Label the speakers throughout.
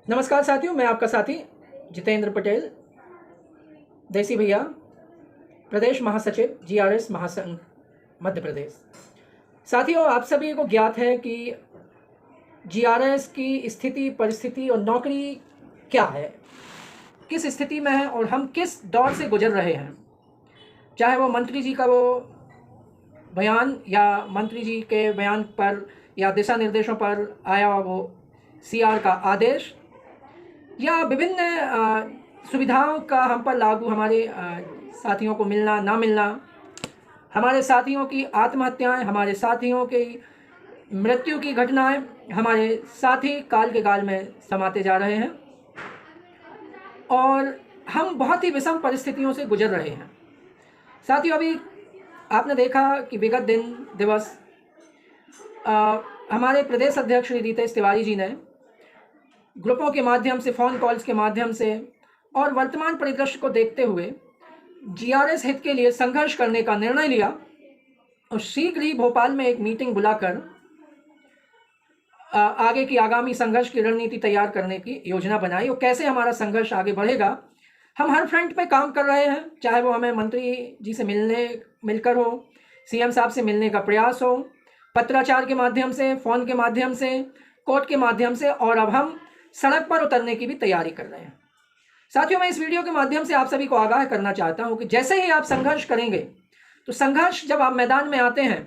Speaker 1: नमस्कार साथियों, मैं आपका साथी जितेंद्र पटेल, देसी भैया, प्रदेश महासचिव जीआरएस महासंघ मध्य प्रदेश। साथियों, आप सभी को ज्ञात है कि जीआरएस की स्थिति, परिस्थिति और नौकरी क्या है, किस स्थिति में है और हम किस दौर से गुजर रहे हैं। चाहे वो मंत्री जी का वो बयान या मंत्री जी के बयान पर या दिशा निर्देशों पर आया वो सीआर का आदेश या विभिन्न सुविधाओं का हम पर लागू, हमारे साथियों को मिलना ना मिलना, हमारे साथियों की आत्महत्याएं, हमारे साथियों की मृत्यु की घटनाएं, हमारे साथी काल के गाल में समाते जा रहे हैं और हम बहुत ही विषम परिस्थितियों से गुजर रहे हैं। साथियों, अभी आपने देखा कि विगत दिवस हमारे प्रदेश अध्यक्ष श्री रितेश तिवारी जी ने ग्रुपों के माध्यम से, फ़ोन कॉल्स के माध्यम से और वर्तमान परिदृश्य को देखते हुए जीआरएस हित के लिए संघर्ष करने का निर्णय लिया और शीघ्र ही भोपाल में एक मीटिंग बुलाकर आगे की आगामी संघर्ष की रणनीति तैयार करने की योजना बनाई और कैसे हमारा संघर्ष आगे बढ़ेगा। हम हर फ्रंट पे काम कर रहे हैं, चाहे वो हमें मंत्री जी से मिलकर हो, सीएम साहब से मिलने का प्रयास हो, पत्राचार के माध्यम से, फ़ोन के माध्यम से, कोर्ट के माध्यम से, और अब हम सड़क पर उतरने की भी तैयारी कर रहे हैं। साथियों, मैं इस वीडियो के माध्यम से आप सभी को आगाह करना चाहता हूं कि जैसे ही आप संघर्ष करेंगे तो संघर्ष जब आप मैदान में आते हैं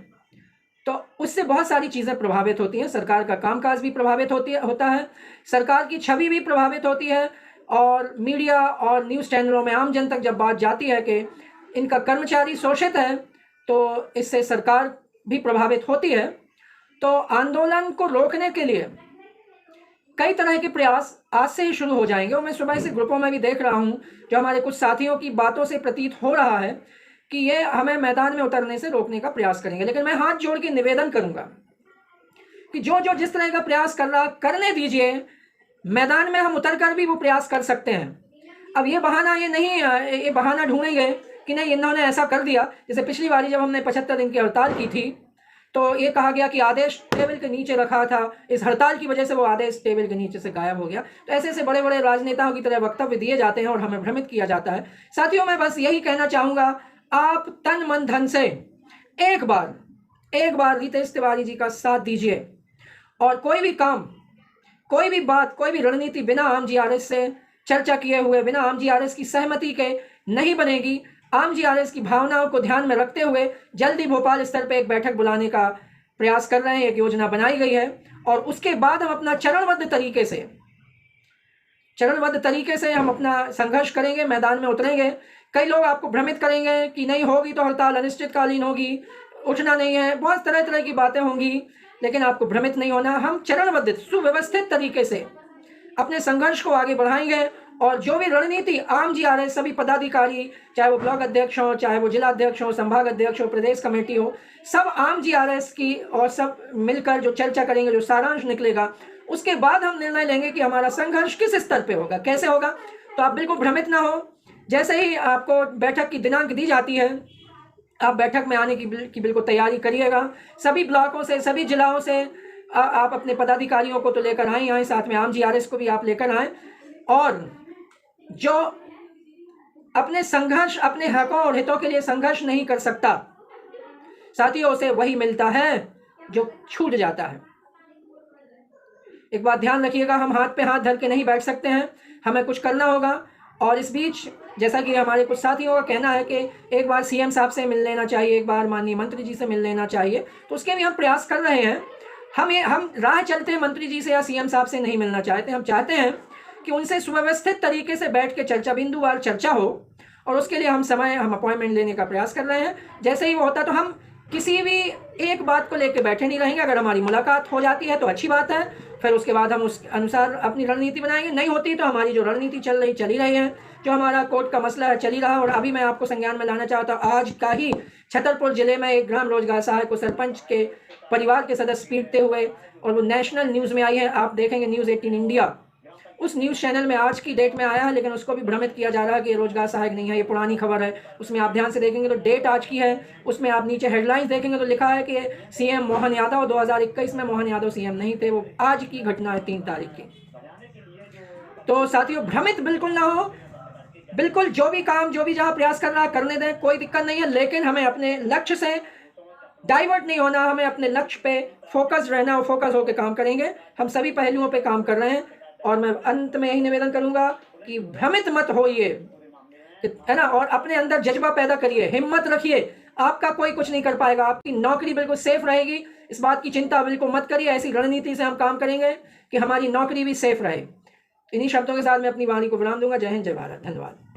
Speaker 1: तो उससे बहुत सारी चीज़ें प्रभावित होती हैं। सरकार का कामकाज भी प्रभावित होता है, सरकार की छवि भी प्रभावित होती है और मीडिया और न्यूज़ चैनलों में आम जन तक जब बात जाती है कि इनका कर्मचारी शोषित है तो इससे सरकार भी प्रभावित होती है। तो आंदोलन को रोकने के लिए कई तरह के प्रयास आज से ही शुरू हो जाएंगे और मैं सुबह से ग्रुपों में भी देख रहा हूं, जो हमारे कुछ साथियों की बातों से प्रतीत हो रहा है कि ये हमें मैदान में उतरने से रोकने का प्रयास करेंगे। लेकिन मैं हाथ जोड़ के निवेदन करूंगा कि जो जिस तरह का प्रयास कर रहा, करने दीजिए। मैदान में हम उतरकर भी वो प्रयास कर सकते हैं। अब ये बहाना ढूंढेंगे कि नहीं इन्होंने ऐसा कर दिया। जैसे पिछली बारी जब हमने 75 दिन की हड़ताल की थी तो ये कहा गया कि आदेश टेबल के नीचे रखा था, इस हड़ताल की वजह से वो आदेश टेबल के नीचे से गायब हो गया। तो ऐसे ऐसे बड़े बड़े राजनेताओं की तरह वक्तव्य दिए जाते हैं और हमें भ्रमित किया जाता है। साथियों, मैं बस यही कहना चाहूँगा, आप तन मन धन से एक बार रितेश तिवारी जी का साथ दीजिए और कोई भी काम, कोई भी बात, कोई भी रणनीति बिना आम जीआरएस से चर्चा किए हुए, बिना आम जीआरएस की सहमति के नहीं बनेगी। आम जीआरएस की भावनाओं को ध्यान में रखते हुए जल्दी भोपाल स्तर पर एक बैठक बुलाने का प्रयास कर रहे हैं, एक योजना बनाई गई है और उसके बाद हम अपना चरणबद्ध तरीके से हम अपना संघर्ष करेंगे, मैदान में उतरेंगे। कई लोग आपको भ्रमित करेंगे कि नहीं होगी तो हड़ताल अनिश्चितकालीन होगी, उठना नहीं है, बहुत तरह तरह की बातें होंगी, लेकिन आपको भ्रमित नहीं होना। हम चरणबद्ध सुव्यवस्थित तरीके से अपने संघर्ष को आगे बढ़ाएंगे और जो भी रणनीति आम जीआरएस, सभी पदाधिकारी, चाहे वो ब्लॉक अध्यक्ष हो, चाहे वो जिला अध्यक्ष हो, संभाग अध्यक्ष हो, प्रदेश कमेटी हो, सब आम जीआरएस की और सब मिलकर जो चर्चा करेंगे, जो सारांश निकलेगा, उसके बाद हम निर्णय लेंगे कि हमारा संघर्ष किस स्तर पे होगा, कैसे होगा। तो आप बिल्कुल भ्रमित ना हो। जैसे ही आपको बैठक की दिनांक दी जाती है, आप बैठक में आने की बिल्कुल तैयारी करिएगा। सभी ब्लॉकों से, सभी जिलाओं से आप अपने पदाधिकारियों को तो लेकर आए, साथ में आम जीआरएस को भी आप लेकर आए और जो अपने संघर्ष, अपने हकों और हितों के लिए संघर्ष नहीं कर सकता, साथियों, उसे वही मिलता है जो छूट जाता है। एक बात ध्यान रखिएगा, हम हाथ पे हाथ धर के नहीं बैठ सकते हैं, हमें कुछ करना होगा। और इस बीच जैसा कि हमारे कुछ साथियों का कहना है कि एक बार सीएम साहब से मिल लेना चाहिए, एक बार माननीय मंत्री जी से मिल लेना चाहिए, तो उसके भी हम प्रयास कर रहे हैं। हम राह चलते हैं मंत्री जी से या सीएम साहब से नहीं मिलना चाहते। हम चाहते हैं कि उनसे सुव्यवस्थित तरीके से बैठ के चर्चा, बिंदुवार चर्चा हो और उसके लिए हम अपॉइंटमेंट लेने का प्रयास कर रहे हैं। जैसे ही वो होता तो हम किसी भी एक बात को लेकर बैठे नहीं रहेंगे। अगर हमारी मुलाकात हो जाती है तो अच्छी बात है, फिर उसके बाद हम उस अनुसार अपनी रणनीति बनाएंगे। नहीं होती तो हमारी जो रणनीति चली रही है, जो हमारा कोर्ट का मसला है, चली रहा है। और अभी मैं आपको संज्ञान में लाना चाहता हूँ, आज का ही छतरपुर जिले में एक ग्राम रोजगार सहायक को सरपंच के परिवार के सदस्य पीटते हुए, और वो नेशनल न्यूज़ में आई है, आप देखेंगे न्यूज़ 18 इंडिया, उस न्यूज़ चैनल में आज की डेट में आया है, लेकिन उसको भी भ्रमित किया जा रहा है कि ये रोजगार सहायक नहीं है, ये पुरानी खबर है। उसमें आप ध्यान से देखेंगे तो डेट आज की है, उसमें आप नीचे हेडलाइंस देखेंगे तो लिखा है कि सीएम मोहन यादव 2021 में मोहन यादव सीएम नहीं थे, वो आज की घटना है 3 तारीख की। तो साथियों, भ्रमित बिल्कुल ना हो, बिल्कुल जो भी काम, जो भी जहाँ प्रयास कर रहा है करने दें, कोई दिक्कत नहीं है, लेकिन हमें अपने लक्ष्य से डाइवर्ट नहीं होना, हमें अपने लक्ष्य पे फोकस रहना और फोकस होकर काम करेंगे। हम सभी पहलुओं पे काम कर रहे हैं और मैं अंत में यही निवेदन करूंगा कि भ्रमित मत होइए, है ना, और अपने अंदर जज्बा पैदा करिए, हिम्मत रखिए। आपका कोई कुछ नहीं कर पाएगा, आपकी नौकरी बिल्कुल सेफ रहेगी, इस बात की चिंता बिल्कुल मत करिए। ऐसी रणनीति से हम काम करेंगे कि हमारी नौकरी भी सेफ रहे। इन्हीं शब्दों के साथ मैं अपनी वाणी को विराम दूंगा। जय हिंद, जय भारत, धन्यवाद।